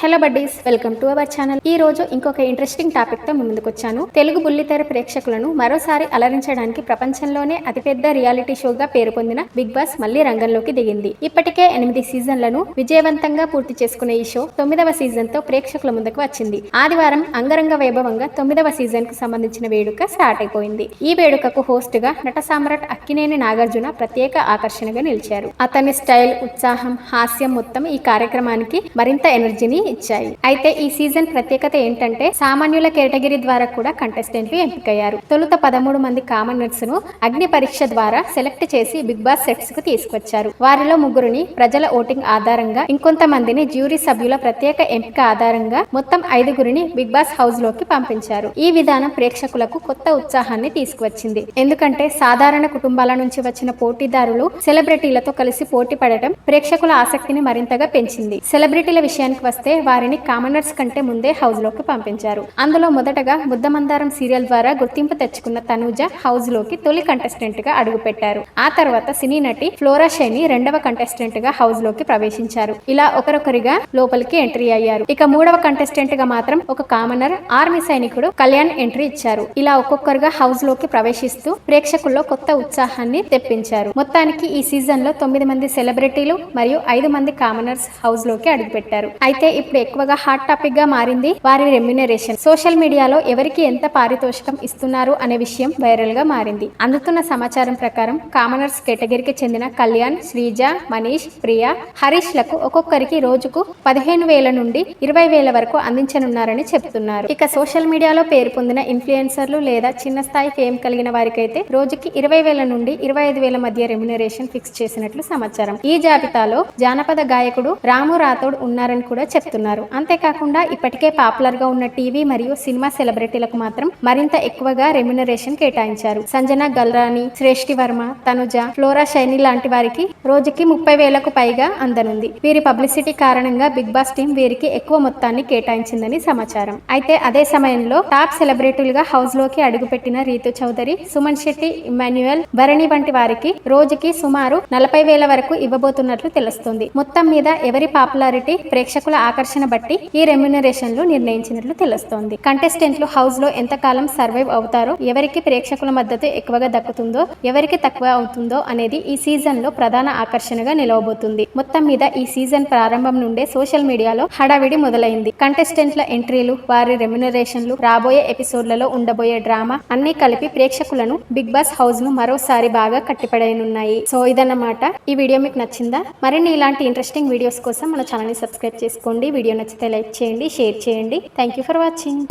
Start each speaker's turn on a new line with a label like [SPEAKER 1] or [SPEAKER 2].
[SPEAKER 1] Hello buddies, welcome to our channel. ఈ రోజు ఇంకొక ఇంట్రెస్టింగ్ టాపిక్ తో ముందుకు వచ్చాను. తెలుగు బుల్లితెర ప్రేక్షకులను మరోసారి అలరించడానికి ప్రపంచంలోనే అతిపెద్ద రియాలిటీ షోగా పేరు పొందిన బిగ్ బాస్ మళ్లీ రంగంలోకి దిగింది. ఇప్పటికే 8 సీజన్లను విజయవంతంగా పూర్తి చేసుకున్న ఈ షో 9వ సీజన్ తో ప్రేక్షకుల ముందుకు వచ్చింది. ఆదివారం అంగరంగ వైభవంగా 9వ సీజన్ కు సంబంధించిన వేడుక స్టార్ట్ అయిపోయింది. ఈ వేడుకకు హోస్ట్ గా నట సామ్రాట్ అక్కినేని నాగార్జున ప్రత్యేక ఆకర్షణగా నిలిచారు. అతని స్టైల్, ఉత్సాహం, హాస్యం మొత్తం ఈ కార్యక్రమానికి మరింత ఎనర్జీని ఇచ్చాయి. అయితే ఈ సీజన్ ప్రత్యేకత ఏంటంటే సామాన్యుల కేటగిరీ ద్వారా కూడా కంటెస్టెంట్లు ఎంపికయ్యారు. తొలుత 13 మంది కామనర్స్ ను అగ్ని పరీక్ష ద్వారా సెలెక్ట్ చేసి బిగ్ బాస్ సెట్స్ కు తీసుకొచ్చారు. వారిలో 3 ప్రజల ఓటింగ్ ఆధారంగా, ఇంకొంతమందిని జ్యూరీ సభ్యుల ప్రత్యేక ఎంపిక ఆధారంగా మొత్తం 5 బిగ్ బాస్ హౌస్ లోకి పంపించారు. ఈ విధానం ప్రేక్షకులకు కొత్త ఉత్సాహాన్ని తీసుకువచ్చింది. ఎందుకంటే సాధారణ కుటుంబాల నుంచి వచ్చిన పోటీదారులు సెలబ్రిటీలతో కలిసి పోటీ పడటం ప్రేక్షకుల ఆసక్తిని మరింతగా పెంచింది. సెలబ్రిటీల విషయానికి వస్తే వారిని కామనర్స్ కంటే ముందే హౌస్ లోకి పంపించారు. అందులో మొదటగా ముద్దమందారం సీరియల్ ద్వారా గుర్తింపు తెచ్చుకున్న తనూజ హౌస్ లోకి తొలి కంటెస్టెంట్ గా అడుగుపెట్టారు. ఆ తర్వాత సినీ నటి ఫ్లోరా షైని 2వ కంటెస్టెంట్ గా హౌస్ లోకి ప్రవేశించారు. ఇలా ఒకరొకరిగా లోపలికి ఎంట్రీ అయ్యారు. ఇక 3వ కంటెస్టెంట్ గా మాత్రం ఒక కామనర్, ఆర్మీ సైనికుడు కళ్యాణ్ ఎంట్రీ ఇచ్చారు. ఇలా ఒక్కొక్కరుగా హౌస్ లోకి ప్రవేశిస్తూ ప్రేక్షకుల్లో కొత్త ఉత్సాహాన్ని తెప్పించారు. మొత్తానికి ఈ సీజన్ లో 9 మంది సెలబ్రిటీలు మరియు 5 మంది కామనర్స్ హౌస్ లోకి అడుగుపెట్టారు. అయితే ఇప్పుడు ఎక్కువగా హాట్ టాపిక్ గా మారింది వారి రెమ్యునరేషన్. సోషల్ మీడియాలో ఎవరికి ఎంత పారితోషికం ఇస్తున్నారు అనే విషయం వైరల్ గా మారింది. అందుతున్న సమాచారం ప్రకారం కామనర్స్ కేటగిరీకి చెందిన కళ్యాణ్, శ్రీజ, మనీష్, ప్రియా, హరీష్ లకు ఒక్కొక్కరికి రోజుకు 15,000 నుండి 20,000 వరకు అందించనున్నారని చెప్తున్నారు. ఇక సోషల్ మీడియాలో పేరు పొందిన ఇన్ఫ్లుయెన్సర్లు లేదా చిన్న స్థాయి ఫేమ్ కలిగిన వారికైతే రోజుకి 20,000 నుండి 25,000 మధ్య రెమ్యునరేషన్ ఫిక్స్ చేసినట్లు సమాచారం. ఈ జాబితాలో జానపద గాయకుడు రాము రాథోడ్ ఉన్నారని కూడా చెప్తున్నారు. అంతేకాకుండా ఇప్పటికే పాపులర్ గా ఉన్న టీవీ మరియు సినిమా సెలబ్రిటీలకు మాత్రం మరింత ఎక్కువగా రెమ్యునరేషన్ కేటాయించారు. సంజన గల్రాని, శ్రేష్ఠి వర్మ, తనుజ, ఫ్లోరా షైని లాంటి వారికి రోజుకి 30,000కు పైగా అందనుంది. వీరి పబ్లిసిటీ కారణంగా బిగ్ బాస్ టీం వీరికి ఎక్కువ మొత్తాన్ని కేటాయించిందని సమాచారం. అయితే అదే సమయంలో టాప్ సెలబ్రిటీలుగా హౌస్ లోకి అడుగుపెట్టిన రీతు చౌదరి, సుమన్ శెట్టి, ఇమాన్యుయల్, భరణి వంటి వారికి రోజుకి సుమారు 40,000 వరకు ఇవ్వబోతున్నట్లు తెలుస్తుంది. మొత్తం మీద ఎవరి పాపులారిటీ, ప్రేక్షకుల ఆకర్షణ బట్టి ఈ రెమ్యునరేషన్లు నిర్ణయించినట్లు తెలుస్తోంది. కంటెస్టెంట్లు హౌస్ లో ఎంతకాలం సర్వైవ్ అవుతారో, ఎవరికి ప్రేక్షకుల మద్దతు ఎక్కువగా దక్కుతుందో, ఎవరికి తక్కువ అవుతుందో అనేది ఈ సీజన్ లో ప్రధాన ఆకర్షణగా నిలవబోతుంది. మొత్తం మీద ఈ సీజన్ ప్రారంభం నుండే సోషల్ మీడియాలో హడావిడి మొదలైంది. కంటెస్టెంట్ల ఎంట్రీలు, వారి రెమ్యునరేషన్లు, రాబోయే ఎపిసోడ్లలో ఉండబోయే డ్రామా అన్ని కలిపి ప్రేక్షకులను బిగ్ బాస్ హౌస్ ను మరోసారి బాగా కట్టిపడేయనున్నాయి. సో ఇదన్నమాట. ఈ వీడియో మీకు నచ్చిందా? మరిన్ని ఇలాంటి ఇంట్రెస్టింగ్ వీడియోస్ కోసం మన ఛానల్ ని సబ్స్క్రైబ్ చేసుకోండి. వీడియో నచ్చితే లైక్ చేయండి, షేర్ చేయండి. Thank you for watching.